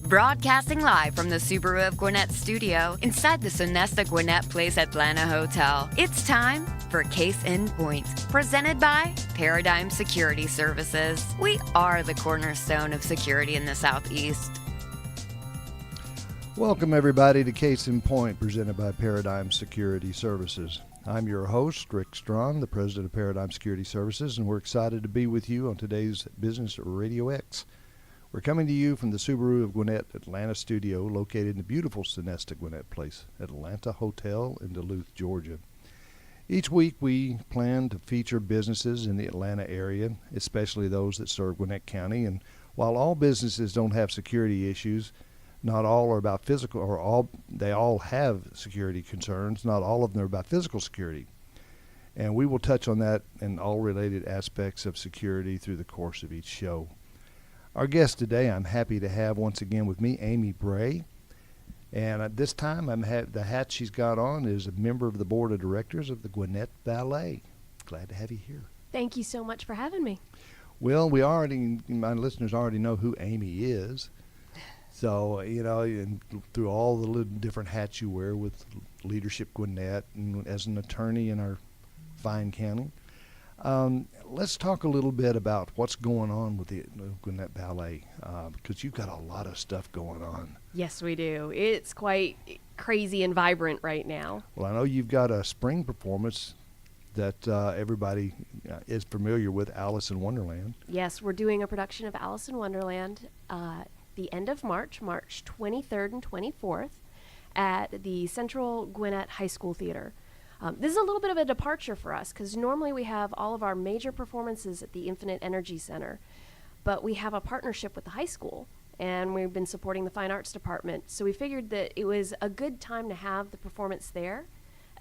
Broadcasting live from the Subaru of Gwinnett studio inside the Sonesta Gwinnett Place Atlanta Hotel. It's time for Case in Point, presented by Paradigm Security Services. We are the cornerstone of security in the Southeast. Welcome everybody to Case in Point, presented by Paradigm Security Services. I'm your host, Rick Strawn, the president of Paradigm Security Services, and we're excited to be with you on today's Business RadioX. We're coming to you from the Subaru of Gwinnett Atlanta studio, located in the beautiful Sonesta Gwinnett Place Atlanta Hotel in Duluth, Georgia. Each week we plan to feature businesses in the Atlanta area, especially those that serve Gwinnett County. And while all businesses don't have security issues, not all are about physical, or they all have security concerns. Not all of them are about physical security. And we will touch on that and all related aspects of security through the course of each show. Our guest today, I'm happy to have once again with me, Amy Bray. And at this time, the hat she's got on is a member of the board of directors of the Gwinnett Ballet. Glad to have you here. Thank you so much for having me. Well, my listeners already know who Amy is. So, and through all the different hats you wear with Leadership Gwinnett and as an attorney in our fine county. Let's talk a little bit about what's going on with the Gwinnett Ballet, because you've got a lot of stuff going on. Yes, we do. It's quite crazy and vibrant right now. Well, I know you've got a spring performance that everybody is familiar with, Alice in Wonderland. Yes, we're doing a production of Alice in Wonderland the end of March 23rd and 24th at the Central Gwinnett High School Theater. This is a little bit of a departure for us because normally we have all of our major performances at the Infinite Energy Center, but we have a partnership with the high school and we've been supporting the Fine Arts Department. So we figured that it was a good time to have the performance there,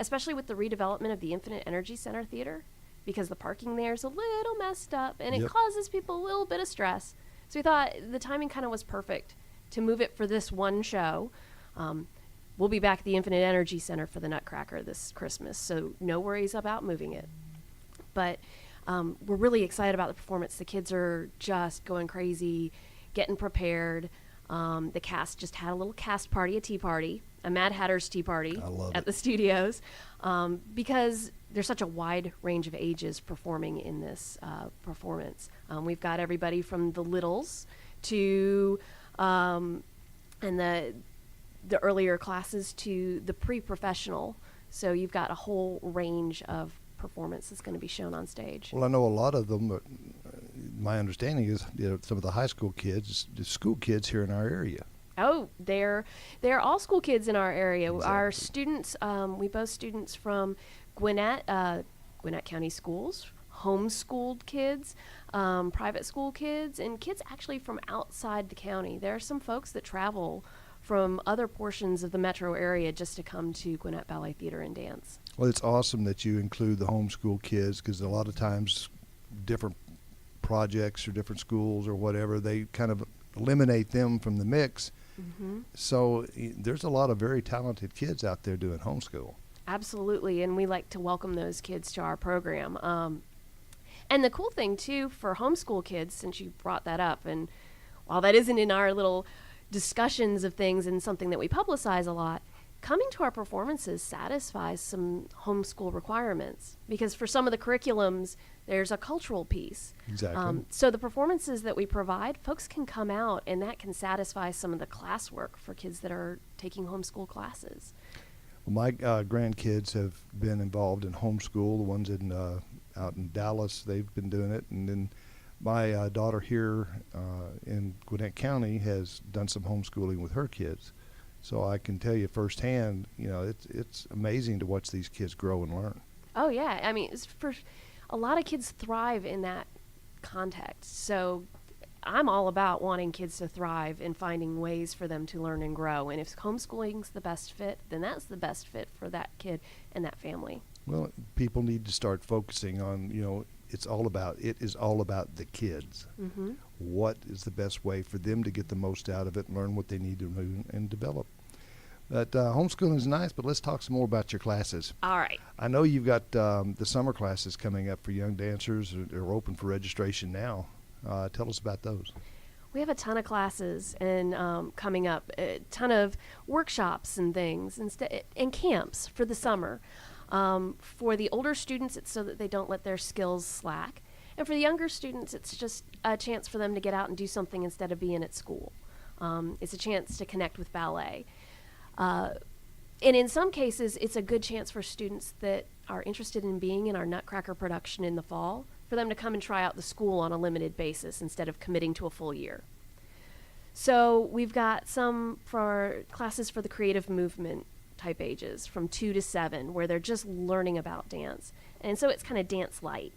especially with the redevelopment of the Infinite Energy Center Theater, because the parking there is a little messed up and it causes people a little bit of stress. So we thought the timing kind of was perfect to move it for this one show. We'll be back at the Infinite Energy Center for the Nutcracker this Christmas, so no worries about moving it. But we're really excited about the performance. The kids are just going crazy, getting prepared. The cast just had a little cast party, a tea party, a Mad Hatter's tea party at the studios, because there's such a wide range of ages performing in this performance. We've got everybody from the littles to and the earlier classes to the pre-professional. So you've got a whole range of performance that's going to be shown on stage. Well, I know a lot of them, but my understanding is some of the high school kids, the school kids here in our area. Oh, they're all school kids in our area. Exactly. Our students, we boast students from Gwinnett County schools, homeschooled kids, private school kids, and kids actually from outside the county. There are some folks that travel from other portions of the metro area just to come to Gwinnett Ballet Theater and Dance. Well, it's awesome that you include the homeschool kids, because a lot of times different projects or different schools or whatever, they kind of eliminate them from the mix. Mm-hmm. So there's a lot of very talented kids out there doing homeschool. Absolutely, and we like to welcome those kids to our program. And the cool thing, too, for homeschool kids, since you brought that up, and while that isn't in our little discussions of things and something that we publicize a lot, coming to our performances satisfies some homeschool requirements, because for some of the curriculums there's a cultural piece. Exactly. So the performances that we provide, folks can come out and that can satisfy some of the classwork for kids that are taking homeschool classes. Well, my grandkids have been involved in homeschool. The ones out in Dallas, they've been doing it, and then my daughter here in Gwinnett County has done some homeschooling with her kids. So I can tell you firsthand, it's amazing to watch these kids grow and learn. Oh, yeah. I mean, for a lot of kids thrive in that context. So I'm all about wanting kids to thrive and finding ways for them to learn and grow. And if homeschooling's the best fit, then that's the best fit for that kid and that family. Well, people need to start focusing on, it is all about the kids. Mm-hmm. What is the best way for them to get the most out of it, learn what they need to learn and develop. But homeschooling is nice, but let's talk some more about your classes. All right. I know you've got the summer classes coming up for young dancers. They're open for registration now. Tell us about those. We have a ton of classes and coming up, a ton of workshops and things and camps for the summer. For the older students, it's so that they don't let their skills slack. And for the younger students, it's just a chance for them to get out and do something instead of being at school. It's a chance to connect with ballet. And in some cases, it's a good chance for students that are interested in being in our Nutcracker production in the fall, for them to come and try out the school on a limited basis instead of committing to a full year. So we've got some for classes for the creative movement type ages, from 2 to 7, where they're just learning about dance. And so it's kind of dance light.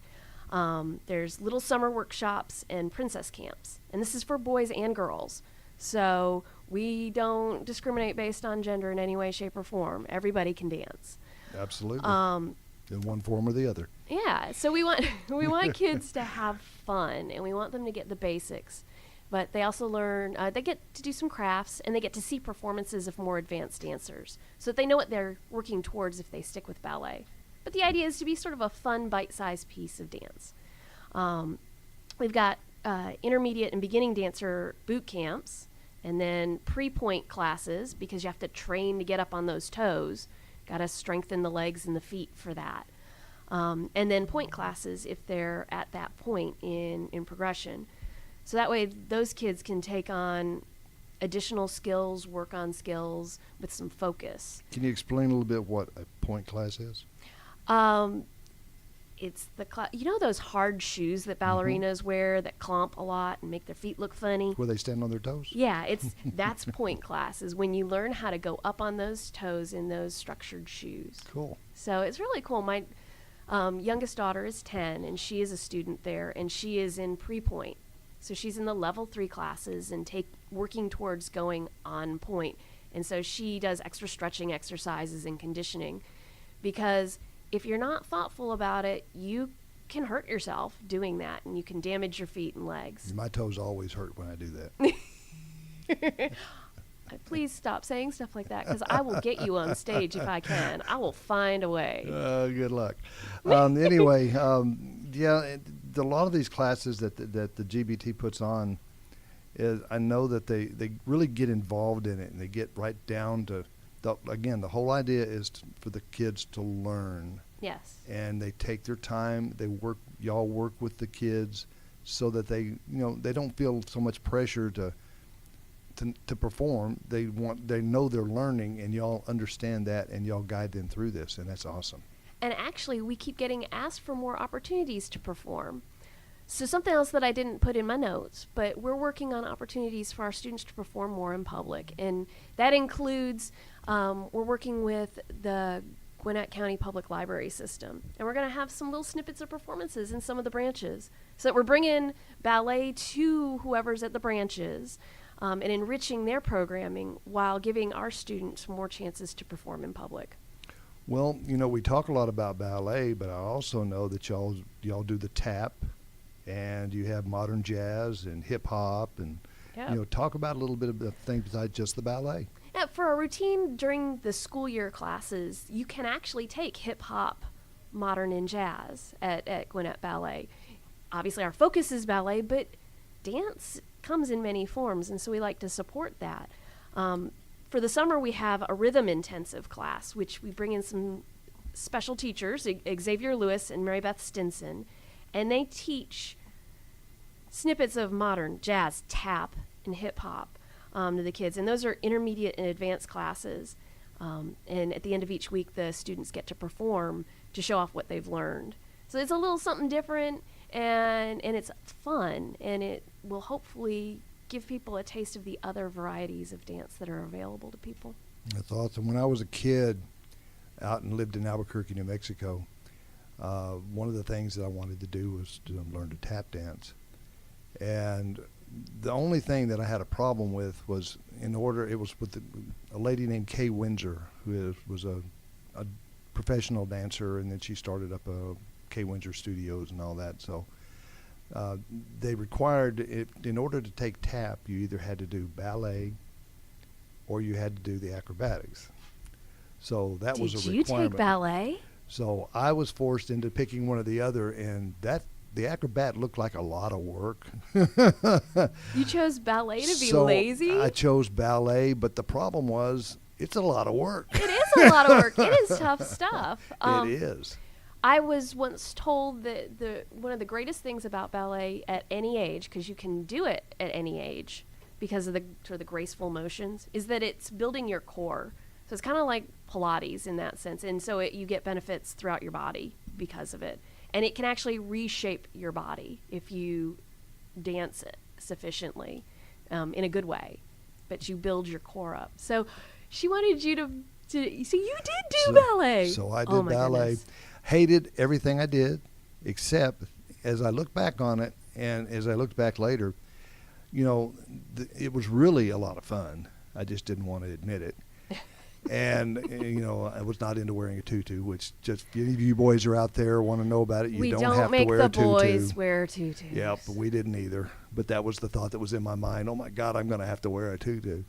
There's little summer workshops and princess camps. And this is for boys and girls. So we don't discriminate based on gender in any way, shape, or form. Everybody can dance. Absolutely. In one form or the other. Yeah. So we want kids to have fun, and we want them to get the basics. But they also learn, they get to do some crafts, and they get to see performances of more advanced dancers, so that they know what they're working towards if they stick with ballet. But the idea is to be sort of a fun, bite-sized piece of dance. We've got intermediate and beginning dancer boot camps, and then pre-point classes, because you have to train to get up on those toes. Got to strengthen the legs and the feet for that. And then point classes if they're at that point in progression. So that way those kids can take on additional skills, work on skills with some focus. Can you explain a little bit what a point class is? It's the those hard shoes that ballerinas wear that clomp a lot and make their feet look funny? Where they stand on their toes? Yeah, that's point class, is when you learn how to go up on those toes in those structured shoes. Cool. So it's really cool. My youngest daughter is 10, and she is a student there, and she is in pre-point. So she's in the level 3 classes and working towards going on point. And so she does extra stretching exercises and conditioning, because if you're not thoughtful about it, you can hurt yourself doing that, and you can damage your feet and legs. My toes always hurt when I do that. Please stop saying stuff like that, because I will get you on stage if I can. I will find a way. Good luck. Anyway, a lot of these classes that the GBT puts on, I know that they really get involved in it, and they get right down to, the whole idea is for the kids to learn. Yes. And they take their time. Y'all work with the kids so that they don't feel so much pressure to perform. They know they're learning, and y'all understand that, and y'all guide them through this, and that's awesome. And actually, we keep getting asked for more opportunities to perform. So something else that I didn't put in my notes, but we're working on opportunities for our students to perform more in public. And that includes, we're working with the Gwinnett County Public Library System. And we're going to have some little snippets of performances in some of the branches, so that we're bringing ballet to whoever's at the branches, and enriching their programming while giving our students more chances to perform in public. Well, we talk a lot about ballet, but I also know that y'all do the tap, and you have modern jazz and hip hop, and talk about a little bit of the things besides just the ballet. Yeah, for a routine during the school year classes, you can actually take hip hop, modern, and jazz at Gwinnett Ballet. Obviously, our focus is ballet, but dance comes in many forms, and so we like to support that. For the summer, we have a rhythm intensive class, which we bring in some special teachers, Xavier Lewis and Mary Beth Stinson, and they teach snippets of modern, jazz, tap, and hip hop to the kids. And those are intermediate and advanced classes. And at the end of each week, the students get to perform to show off what they've learned. So it's a little something different, and it's fun, and it will hopefully give people a taste of the other varieties of dance that are available to people. That's awesome. When I was a kid out and lived in Albuquerque, New Mexico, one of the things that I wanted to do was to learn to tap dance. And the only thing that I had a problem with was it was with a lady named Kay Windsor, who was a professional dancer, and then she started up Kay Windsor Studios and all that. So they required, in order to take tap, you either had to do ballet or you had to do the acrobatics. So that was a requirement. Did you take ballet? So I was forced into picking one or the other, and that the acrobat looked like a lot of work. You chose ballet to be So lazy? I chose ballet, but the problem was it's a lot of work. It is a lot of work. It is tough stuff. It is. I was once told that one of the greatest things about ballet at any age, because you can do it at any age because of the sort of the graceful motions, is that it's building your core. So it's kind of like Pilates in that sense. And so you get benefits throughout your body because of it. And it can actually reshape your body if you dance it sufficiently in a good way. But you build your core up. So she wanted you to so you did do ballet. So I did Oh my ballet. goodness. Hated everything I did, except as I look back on it, and as I looked back later, it was really a lot of fun. I just didn't want to admit it. And, I was not into wearing a tutu, which just, if any of you boys are out there want to know about it, you don't have to wear a tutu. We don't make the boys wear tutus. Yeah, but we didn't either. But that was the thought that was in my mind. Oh, my God, I'm going to have to wear a tutu.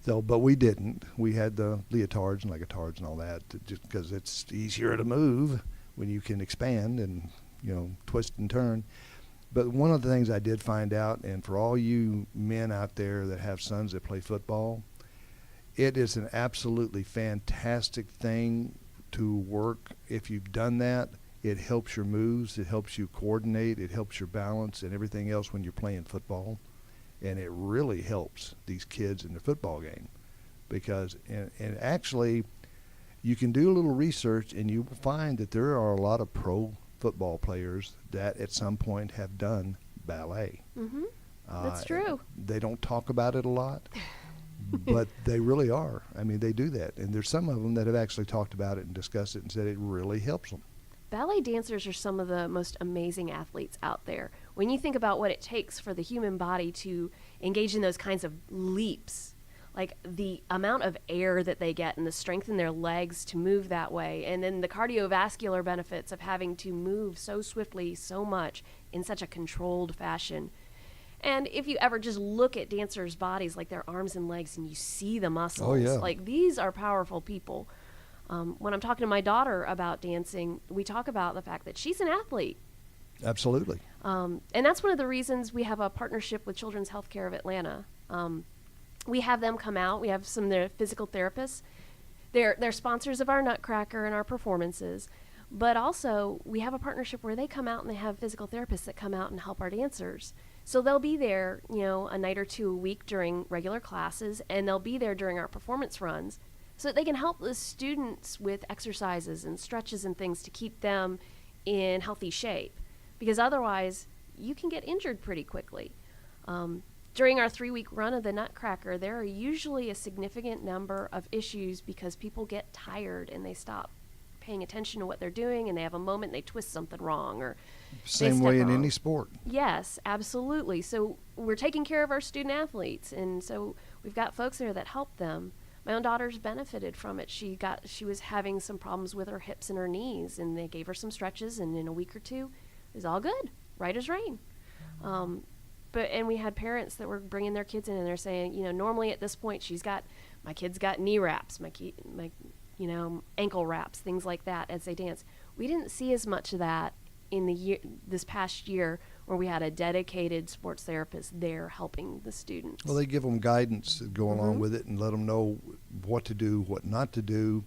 So, but we didn't. We had the leotards and leotards and all that, just because it's easier to move when you can expand and, twist and turn. But one of the things I did find out, and for all you men out there that have sons that play football, it is an absolutely fantastic thing to work. If you've done that, it helps your moves, it helps you coordinate, it helps your balance and everything else when you're playing football. And it really helps these kids in their football game because, and actually, you can do a little research and you will find that there are a lot of pro football players that at some point have done ballet. Mm-hmm. That's true. They don't talk about it a lot. But they really are. I mean, they do that. And there's some of them that have actually talked about it and discussed it and said it really helps them. Ballet dancers are some of the most amazing athletes out there. When you think about what it takes for the human body to engage in those kinds of leaps, like the amount of air that they get and the strength in their legs to move that way, and then the cardiovascular benefits of having to move so swiftly, so much, in such a controlled fashion. And if you ever just look at dancers' bodies, like their arms and legs, and you see the muscles, Oh, yeah. like these are powerful people. When I'm talking to my daughter about dancing, we talk about the fact that she's an athlete. Absolutely. And that's one of the reasons we have a partnership with Children's Healthcare of Atlanta. We have them come out. We have some of their physical therapists. They're sponsors of our Nutcracker and our performances. But also, we have a partnership where they come out and they have physical therapists that come out and help our dancers. So they'll be there, a night or two a week during regular classes, and they'll be there during our performance runs so that they can help the students with exercises and stretches and things to keep them in healthy shape. Because otherwise, you can get injured pretty quickly. During our 3-week run of the Nutcracker, there are usually a significant number of issues because people get tired and they stop paying attention to what they're doing, and they have a moment and they twist something wrong, or Same way in any sport. Yes, absolutely. So we're taking care of our student athletes, and so we've got folks there that help them. My own daughter's benefited from it. She was having some problems with her hips and her knees, and they gave her some stretches, and in a week or two, it was all good, right as rain. And we had parents that were bringing their kids in, and they're saying, normally at this point, my kid's got knee wraps, my ankle wraps, things like that as they dance. We didn't see as much of that in this past year, where we had a dedicated sports therapist there helping the students. Well, they give them guidance that go along with it and let them know what to do, what not to do,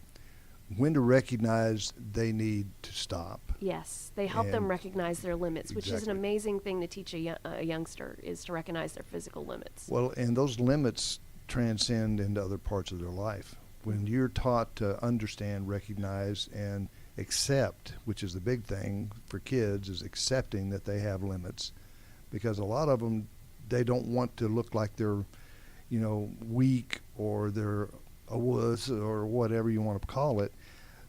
when to recognize they need to stop. Yes, they help them recognize their limits, which is an Exactly. amazing thing to teach a youngster, is to recognize their physical limits. Well, and those limits transcend into other parts of their life. When you're taught to understand, recognize, and accept, which is the big thing for kids, is accepting that they have limits, because a lot of them, they don't want to look like they're, weak, or they're a wuss, or whatever you want to call it.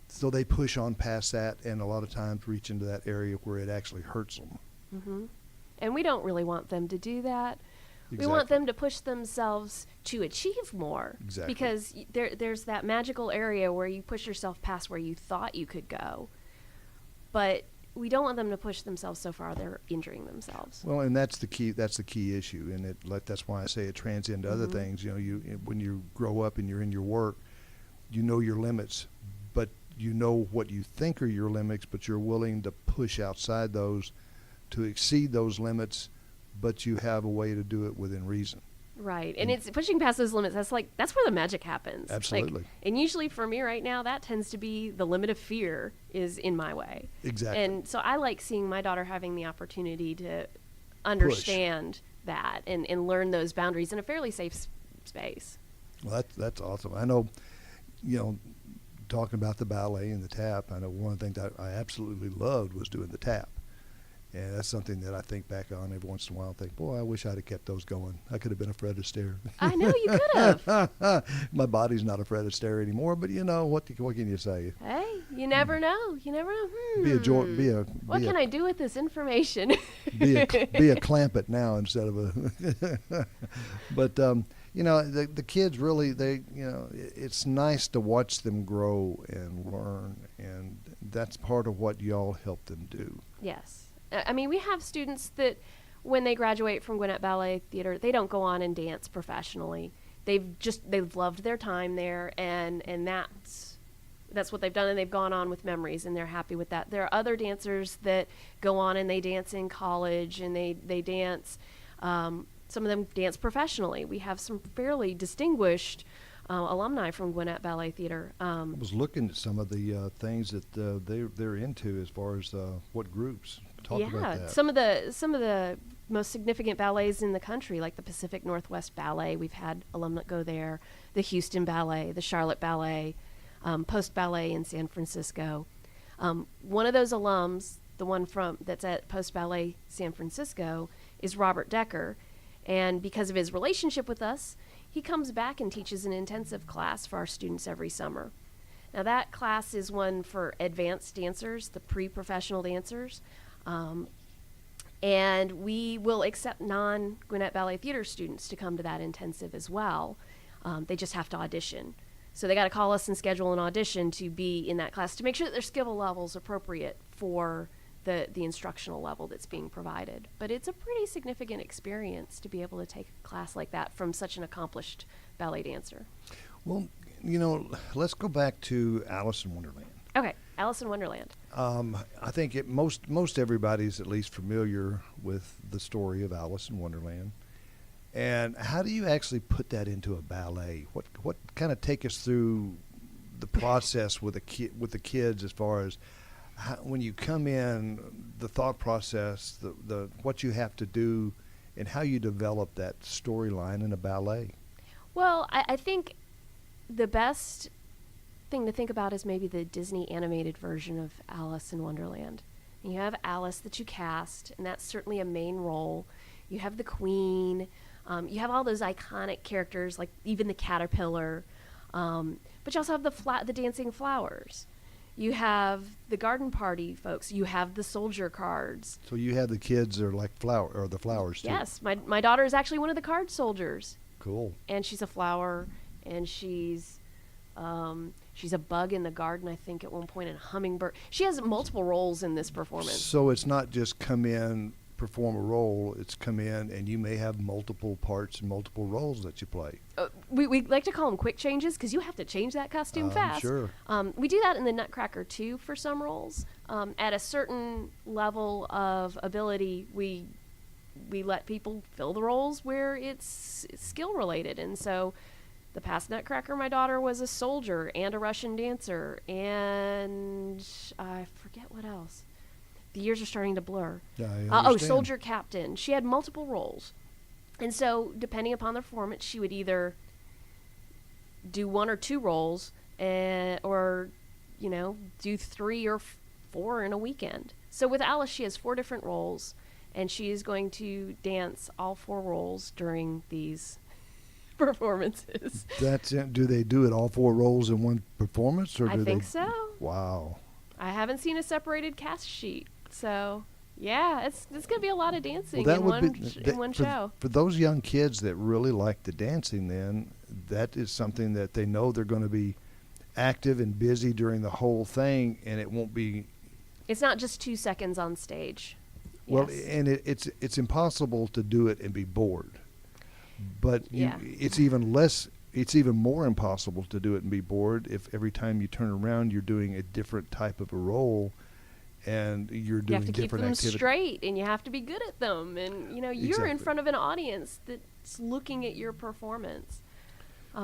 So they push on past that, and a lot of times reach into that area where it actually hurts them. Mm-hmm. And we don't really want them to do that. Exactly. We want them to push themselves to achieve more. Exactly. Because there's that magical area where you push yourself past where you thought you could go. But we don't want them to push themselves so far they're injuring themselves. Well, and that's the key. That's the key issue, and that's why I say it transcends into other things. When you grow up and you're in your work, you know your limits, but you know what you think are your limits, but you're willing to push outside those to exceed those limits, but you have a way to do it within reason. Right. And it's pushing past those limits. That's where the magic happens. Absolutely. And usually for me right now, that tends to be the limit of fear is in my way. Exactly. And so I like seeing my daughter having the opportunity to understand that and learn those boundaries in a fairly safe space. Well, that's awesome. I know, talking about the ballet and the tap, I know one of the things that I absolutely loved was doing the tap. And that's something that I think back on every once in a while and think, boy, I wish I'd have kept those going. I could have been a Fred Astaire. I know, you could have. My body's not a Fred Astaire anymore, but what can you say? Hey, you never know. You never know. What can I do with this information? be a Clampett now instead of a. But the kids really, it's nice to watch them grow and learn, and that's part of what y'all help them do. Yes. I mean, we have students that when they graduate from Gwinnett Ballet Theater, they don't go on and dance professionally. They've loved their time there, and that's what they've done, and they've gone on with memories, and they're happy with that. There are other dancers that go on and they dance in college, and they dance. Some of them dance professionally. We have some fairly distinguished alumni from Gwinnett Ballet Theater. I was looking at some of the things that they're into as far as what groups. Talk about that. some of the most significant ballets in the country, like the Pacific Northwest Ballet. We've had alumni go there. The Houston Ballet, the Charlotte Ballet, Post Ballet in San Francisco. One of those alums, the one that's at Post Ballet San Francisco, is Robert Decker, and because of his relationship with us, he comes back and teaches an intensive class for our students every summer. Now that class is one for advanced dancers, the pre-professional dancers. And we will accept non-Gwinnett Ballet Theater students to come to that intensive as well. They just have to audition. So they got to call us and schedule an audition to be in that class to make sure that their skill level is appropriate for the instructional level that's being provided. But it's a pretty significant experience to be able to take a class like that from such an accomplished ballet dancer. Well, let's go back to Alice in Wonderland. Okay, Alice in Wonderland. I think most everybody's at least familiar with the story of Alice in Wonderland. And how do you actually put that into a ballet? What kind of take us through the process with the kids as far as when you come in, the thought process, the what you have to do, and how you develop that storyline in a ballet? Well, I think the best thing to think about is maybe the Disney animated version of Alice in Wonderland. And you have Alice that you cast, and that's certainly a main role. You have the Queen. You have all those iconic characters, like even the caterpillar. But you also have the dancing flowers. You have the garden party folks. You have the soldier cards. So you have the kids are like the flowers too. Yes, my daughter is actually one of the card soldiers. Cool. And she's a flower, and she's a bug in the garden, I think, at one point, and a hummingbird. She has multiple roles in this performance. So it's not just come in, perform a role. It's come in, and you may have multiple parts and multiple roles that you play. We like to call them quick changes because you have to change that costume fast. Sure. We do that in the Nutcracker too for some roles. At a certain level of ability, we let people fill the roles where it's skill related, and so. The past Nutcracker, my daughter was a soldier and a Russian dancer, and I forget what else. The years are starting to blur. Soldier captain. She had multiple roles. And so, depending upon the performance, she would either do one or two roles, or, do 3 or 4 in a weekend. So with Alice, she has 4 different roles, and she is going to dance all 4 roles during these performances. That's it. Do they do it all 4 roles in one performance, or I think so. Wow. I haven't seen a separated cast sheet, so yeah, it's going to be a lot of dancing in one show. For those young kids that really like the dancing, then that is something that they know they're going to be active and busy during the whole thing, and it won't be. It's not just 2 seconds on stage. Well, yes. and it's impossible to do it and be bored. But it's even more impossible to do it and be bored if every time you turn around you're doing a different type of a role, and you're You doing have to keep different them activities. straight, and you have to be good at them. And, you're in Exactly. front of an audience that's looking at your performance.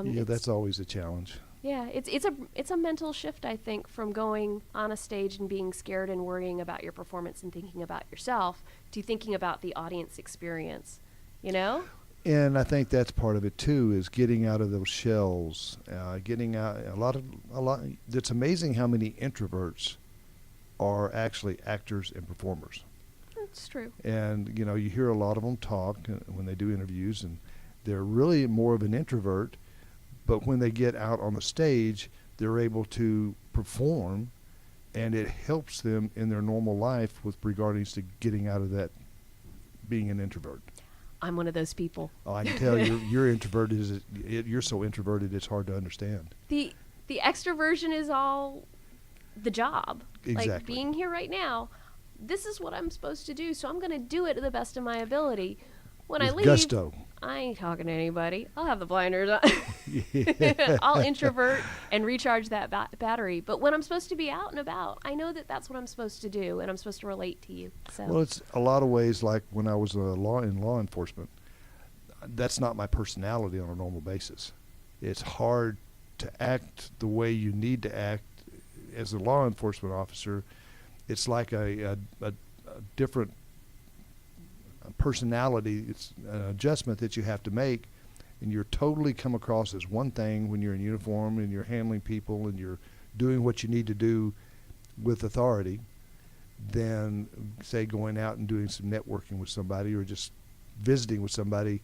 Yeah, that's always a challenge. Yeah, it's a mental shift, I think, from going on a stage and being scared and worrying about your performance and thinking about yourself to thinking about the audience experience, And I think that's part of it too, is getting out of those shells, getting out a lot. It's amazing how many introverts are actually actors and performers. That's true. And you hear a lot of them talk when they do interviews, and they're really more of an introvert. But when they get out on the stage, they're able to perform, and it helps them in their normal life with regards to getting out of that being an introvert. I'm one of those people. Oh, I can tell you're introverted. You're so introverted, it's hard to understand. The extroversion is all the job. Exactly. Like being here right now, this is what I'm supposed to do, so I'm going to do it to the best of my ability. When I With leave, gusto. I ain't talking to anybody. I'll have the blinders on. Yeah. I'll introvert and recharge that battery. But when I'm supposed to be out and about, I know that that's what I'm supposed to do, and I'm supposed to relate to you. So. Well, it's a lot of ways like when I was in law enforcement. That's not my personality on a normal basis. It's hard to act the way you need to act as a law enforcement officer. It's like a different personality. It's an adjustment that you have to make, and you're totally come across as one thing when you're in uniform and you're handling people and you're doing what you need to do with authority, than say going out and doing some networking with somebody or just visiting with somebody.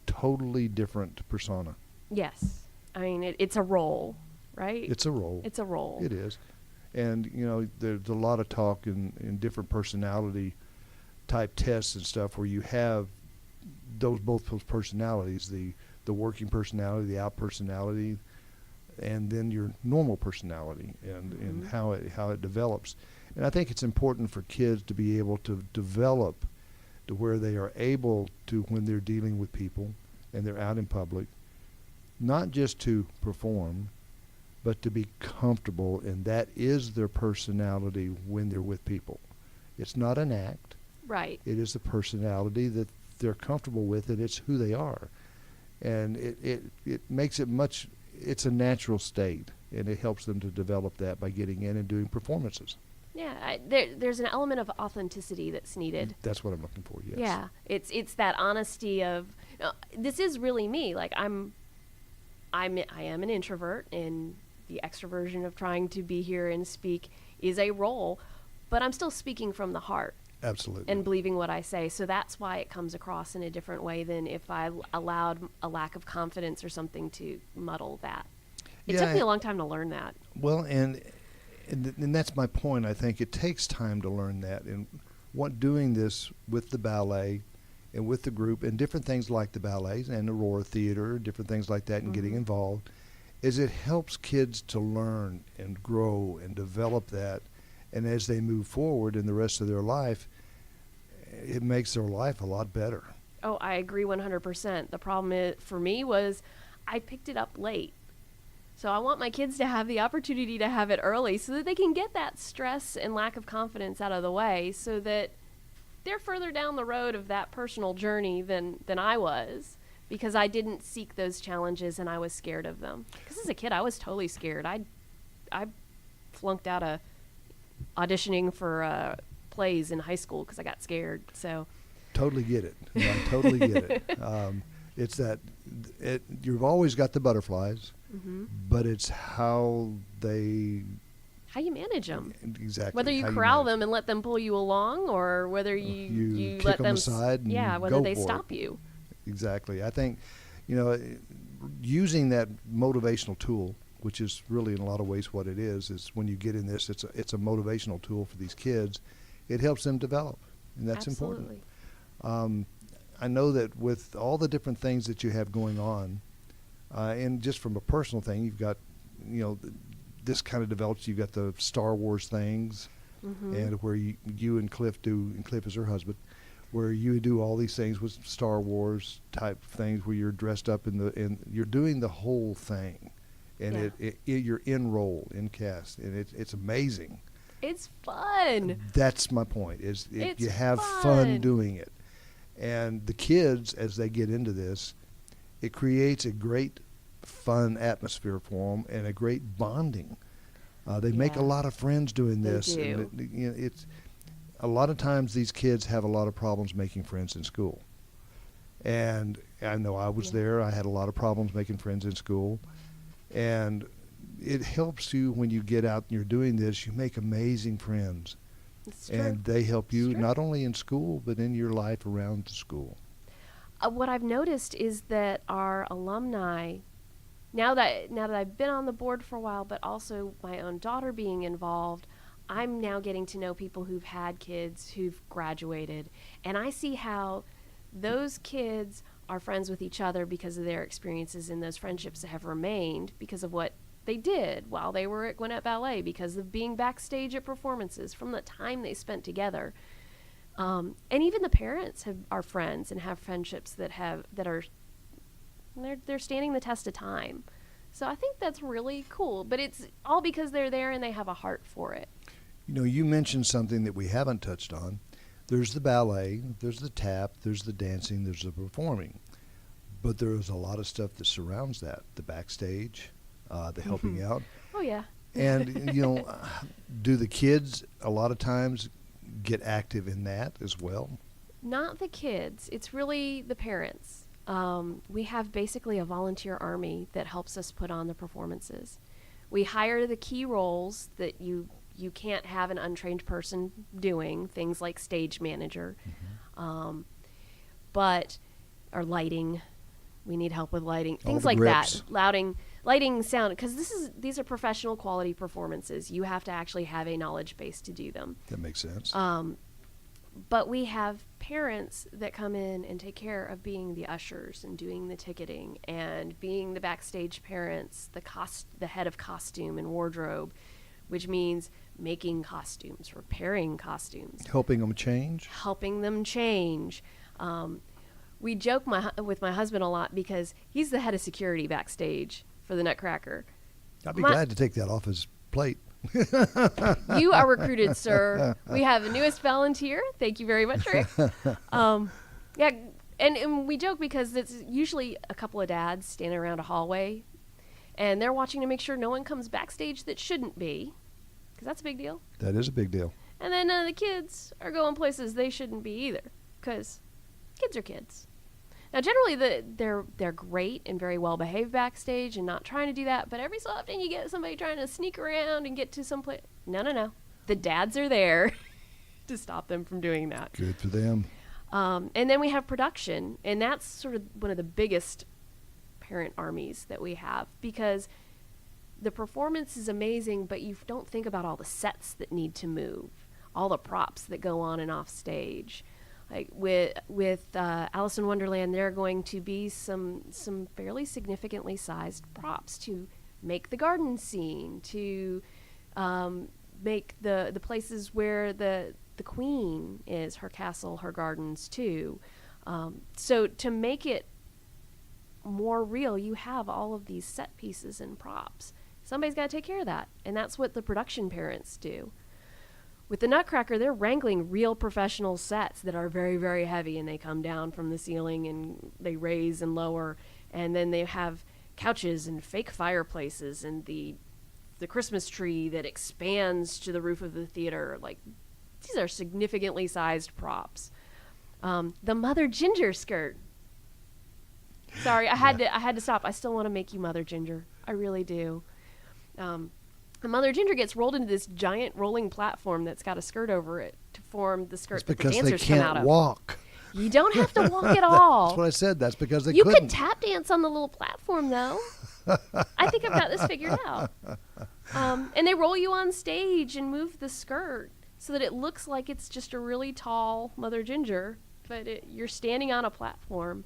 Totally different persona. Yes. I mean, it's a role, right? It's a role. It's a role. It is. And, there's a lot of talk in different personality type tests and stuff where you have both those personalities, the working personality, the out personality, and then your normal personality and how it develops. And I think it's important for kids to be able to develop to where they are able to, when they're dealing with people and they're out in public, not just to perform, but to be comfortable, and that is their personality when they're with people. It's not an act. Right. It is the personality that they're comfortable with, and it's who they are. And it makes it it's a natural state, and it helps them to develop that by getting in and doing performances. Yeah, there's an element of authenticity that's needed. That's what I'm looking for, yes. Yeah, it's that honesty of, this is really me. Like I am an introvert, and the extroversion of trying to be here and speak is a role, but I'm still speaking from the heart. Absolutely. And believing what I say. So that's why it comes across in a different way than if I allowed a lack of confidence or something to muddle that. It took me a long time to learn that. Well, and that's my point. I think it takes time to learn that. And doing this with the ballet and with the group and different things like the ballets and Aurora Theater, different things like that, and getting involved, is it helps kids to learn and grow and develop that. And as they move forward in the rest of their life, it makes their life a lot better. Oh, I agree 100%. The problem for me was I picked it up late. So I want my kids to have the opportunity to have it early so that they can get that stress and lack of confidence out of the way, so that they're further down the road of that personal journey than I was, because I didn't seek those challenges and I was scared of them. Because as a kid, I was totally scared. I flunked out of auditioning for plays in high school because I got scared. So totally get it. I totally get it. It's that you've always got the butterflies, but it's how you manage them. Exactly. Whether you corral them and let them pull you along, or whether you kick let them aside and whether go they for stop it. you. Exactly. I think, using that motivational tool, which is really in a lot of ways what it is when you get in this, it's a motivational tool for these kids. It helps them develop, and that's Absolutely. important. I know that with all the different things that you have going on, and just from a personal thing, you've got, this kind of develops. You've got the Star Wars things, and where you and Cliff do, and Cliff is her husband, where you do all these things with Star Wars type things where you're dressed up and you're doing the whole thing. And you're in role, in cast, and it's amazing. It's fun. That's my point. It's you have fun doing it. And the kids, as they get into this, it creates a great fun atmosphere for them and a great bonding. They make a lot of friends doing this. They do. And it's a lot of times these kids have a lot of problems making friends in school. And I know I was there. I had a lot of problems making friends in school. And it helps you when you get out and you're doing this. You make amazing friends. It's true. And they help you not only in school, but in your life around the school. What I've noticed is that our alumni, now that I've been on the board for a while, but also my own daughter being involved, I'm now getting to know people who've had kids who've graduated. And I see how those kids are friends with each other because of their experiences, and those friendships have remained because of what they did while they were at Gwinnett Ballet, because of being backstage at performances, from the time they spent together. And even the parents are friends and have friendships they're standing the test of time. So I think that's really cool. But it's all because they're there and they have a heart for it. You know, you mentioned something that we haven't touched on. There's the ballet, there's the tap, there's the dancing, there's the performing. But there's a lot of stuff that surrounds that. The backstage, the helping out. Oh, yeah. And, you know, do the kids a lot of times get active in that as well? Not the kids. It's really the parents. We have basically a volunteer army that helps us put on the performances. We hire the key roles that you can't have an untrained person doing, things like stage manager, or lighting. We need help with lighting, things like grips. that. Lighting, sound, because these are professional quality performances. You have to actually have a knowledge base to do them. That makes sense. But we have parents that come in and take care of being the ushers and doing the ticketing and being the backstage parents, the head of costume and wardrobe, which means making costumes, repairing costumes. Helping them change? Helping them change. We joke with my husband a lot because he's the head of security backstage for the Nutcracker. I'd be glad to take that off his plate. You are recruited, sir. We have a newest volunteer. Thank you very much, Rick. Yeah, and we joke because it's usually a couple of dads standing around a hallway, and they're watching to make sure no one comes backstage that shouldn't be, because that's a big deal. That is a big deal. And then none of the kids are going places they shouldn't be either, because kids are kids. Now, generally, they're great and very well behaved backstage and not trying to do that. But every so often, you get somebody trying to sneak around and get to some place. No. The dads are there to stop them from doing that. Good for them. And then we have production, and that's sort of one of the biggest parent armies that we have, because the performance is amazing, but you don't think about all the sets that need to move, all the props that go on and off stage. Like with Alice in Wonderland, there are going to be some fairly significantly sized props to make the garden scene, to make the places where the queen is, her castle, her gardens too. So to make it more real, you have all of these set pieces and props. Somebody's got to take care of that, and that's what the production parents do. With the Nutcracker, they're wrangling real professional sets that are very, very heavy, and they come down from the ceiling and they raise and lower, and then they have couches and fake fireplaces and the Christmas tree that expands to the roof of the theater. Like, these are significantly sized props. The Mother Ginger skirt. Sorry, I had to stop. I still want to make you Mother Ginger. I really do. The Mother Ginger gets rolled into this giant rolling platform that's got a skirt over it to form the skirt that the dancers come out of. Because they can't walk. You don't have to walk at all. That's what I said. That's because they You couldn't. could tap dance on the little platform, though. I think I've got this figured out. And they roll you on stage and move the skirt so that it looks like it's just a really tall Mother Ginger, but you're standing on a platform.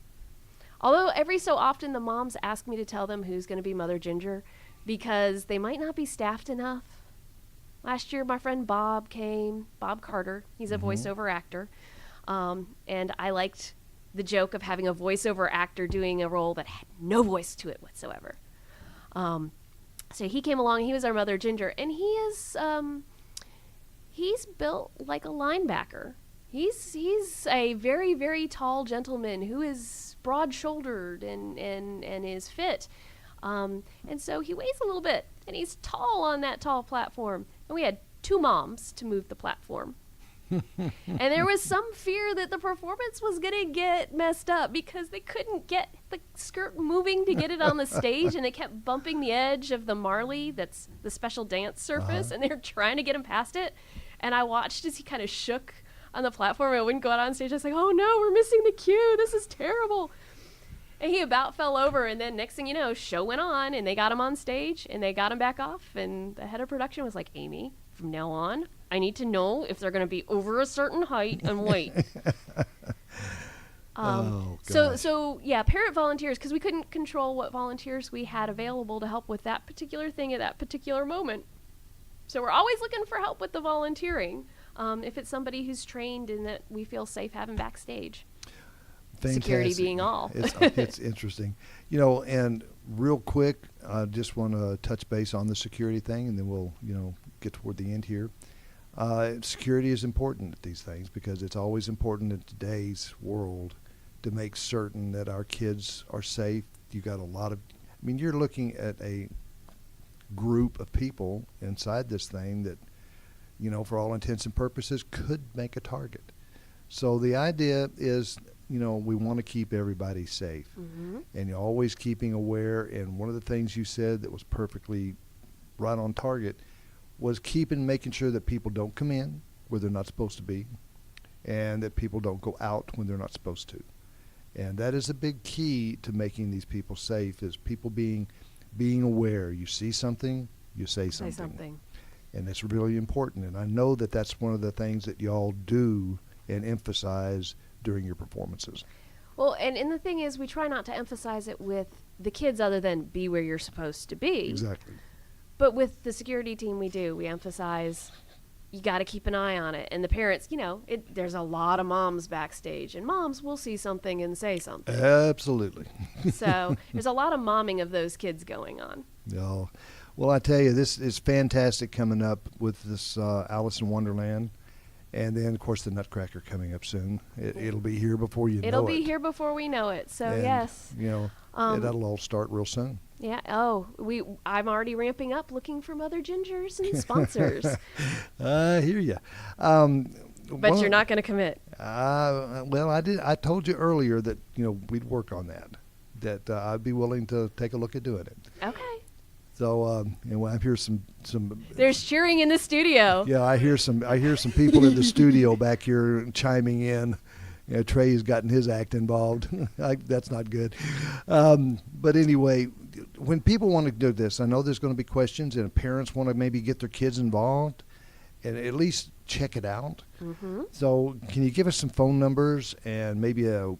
Although every so often the moms ask me to tell them who's going to be Mother Ginger, because they might not be staffed enough. Last year, my friend Bob came, Bob Carter. He's a voiceover actor. And I liked the joke of having a voiceover actor doing a role that had no voice to it whatsoever. So he came along. He was our Mother Ginger. And he is he's built like a linebacker. He's a very, very tall gentleman who is broad-shouldered and is fit. And so he weighs a little bit, and he's tall on that tall platform. And we had 2 moms to move the platform. And there was some fear that the performance was going to get messed up because they couldn't get the skirt moving to get it on the stage, and they kept bumping the edge of the marley, that's the special dance surface, and they were trying to get him past it. And I watched as he kind of shook on the platform. I wouldn't go out on stage. I was like, oh no, we're missing the cue. This is terrible. And he about fell over, and then next thing you know, show went on, and they got him on stage, and they got him back off, and the head of production was like, Amy, from now on, I need to know if they're going to be over a certain height and weight. So yeah, parent volunteers, because we couldn't control what volunteers we had available to help with that particular thing at that particular moment. So we're always looking for help with the volunteering, if it's somebody who's trained and that we feel safe having backstage. Fantastic. Security being all. It's interesting. And real quick, I just want to touch base on the security thing, and then we'll, get toward the end here. Security is important at these things because it's always important in today's world to make certain that our kids are safe. You got you're looking at a group of people inside this thing that, for all intents and purposes could make a target. So the idea is, we want to keep everybody safe, and you're always keeping aware. And one of the things you said that was perfectly right on target was making sure that people don't come in where they're not supposed to be, and that people don't go out when they're not supposed to. And that is a big key to making these people safe, is people being aware. You see something, you say something. And it's really important. And I know that that's one of the things that y'all do and emphasize during your performances. Well, and the thing is, we try not to emphasize it with the kids other than be where you're supposed to be. Exactly. But with the security team, we emphasize you got to keep an eye on it. And the parents, there's a lot of moms backstage, and moms will see something and say something. Absolutely. So there's a lot of momming of those kids going on. No. Well, I tell you, this is fantastic coming up with this Alice in Wonderland. And then, of course, the Nutcracker coming up soon. It'll be here before you know it. It'll be here before we know it. So, yes. That'll all start real soon. Yeah. Oh, I'm already ramping up, looking for Mother Gingers and sponsors. I hear you. But you're not going to commit. Well, I did. I told you earlier that we'd work on that. That I'd be willing to take a look at doing it. Okay. So, I hear some. There's cheering in the studio. Yeah, I hear some people in the studio back here chiming in. Trey's gotten his act involved. That's not good. But anyway, when people want to do this, I know there's going to be questions, and parents want to maybe get their kids involved and at least check it out. Mm-hmm. So can you give us some phone numbers and maybe an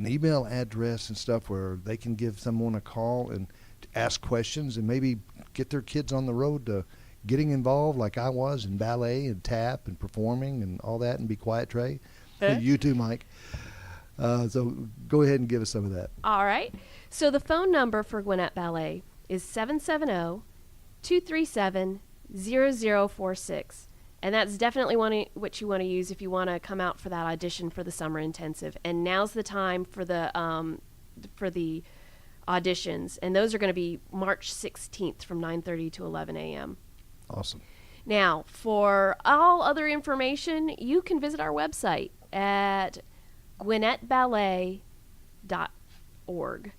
email address and stuff where they can give someone a call and ask questions and maybe get their kids on the road to getting involved like I was in ballet and tap and performing and all that, and Be Quiet, Trey? You too, Mike. So go ahead and give us some of that. All right. So the phone number for Gwinnett Ballet is 770-237-0046. And that's definitely what you want to use if you want to come out for that audition for the summer intensive. And now's the time for the auditions. And those are going to be March 16th from 9:30 to 11 a.m. Awesome. Now, for all other information, you can visit our website at gwinnettballet.org.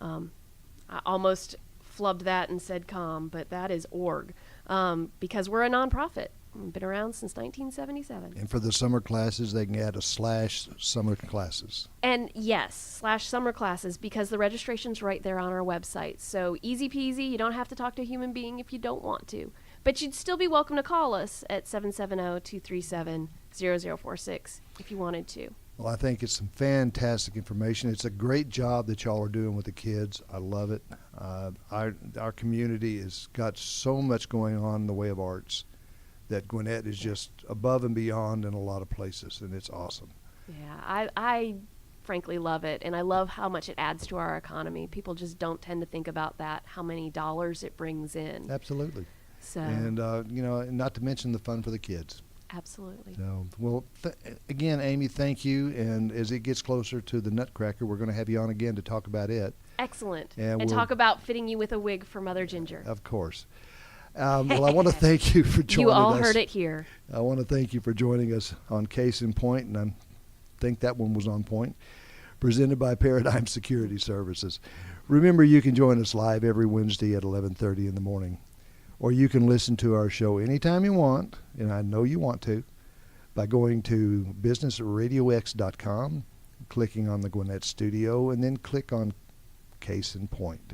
I almost flubbed that and said com, but that is org, because we're a nonprofit. We've been around since 1977. And for the summer classes, they can add a /summer classes. And yes, /summer classes, because the registration's right there on our website. So easy peasy, you don't have to talk to a human being if you don't want to. But you'd still be welcome to call us at 770-237-0046 if you wanted to. Well, I think it's some fantastic information. It's a great job that y'all are doing with the kids. I love it. Our community has got so much going on in the way of arts that Gwinnett is just above and beyond in a lot of places, and it's awesome. Yeah, I frankly love it, and I love how much it adds to our economy. People just don't tend to think about that, how many dollars it brings in. Absolutely. So. And, not to mention the fun for the kids. Absolutely. So, well, again, Amy, thank you. And as it gets closer to the Nutcracker, we're going to have you on again to talk about it. Excellent. And And talk about fitting you with a wig for Mother Ginger. Of course. Well, I want to thank you for joining us. You all heard it here. I want to thank you for joining us on Case in Point, and I think that one was on point, presented by Paradigm Security Services. Remember, you can join us live every Wednesday at 11:30 in the morning, or you can listen to our show anytime you want, and I know you want to, by going to businessradiox.com, clicking on the Gwinnett Studio, and then click on Case in Point.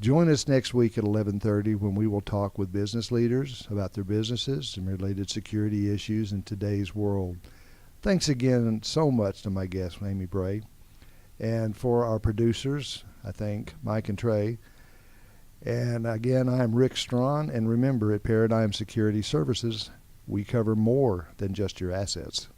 Join us next week at 11:30 when we will talk with business leaders about their businesses and related security issues in today's world. Thanks again so much to my guest, Amy Bray. And for our producers, I thank Mike and Trey. And again, I'm Rick Strawn. And remember, at Paradigm Security Services, we cover more than just your assets.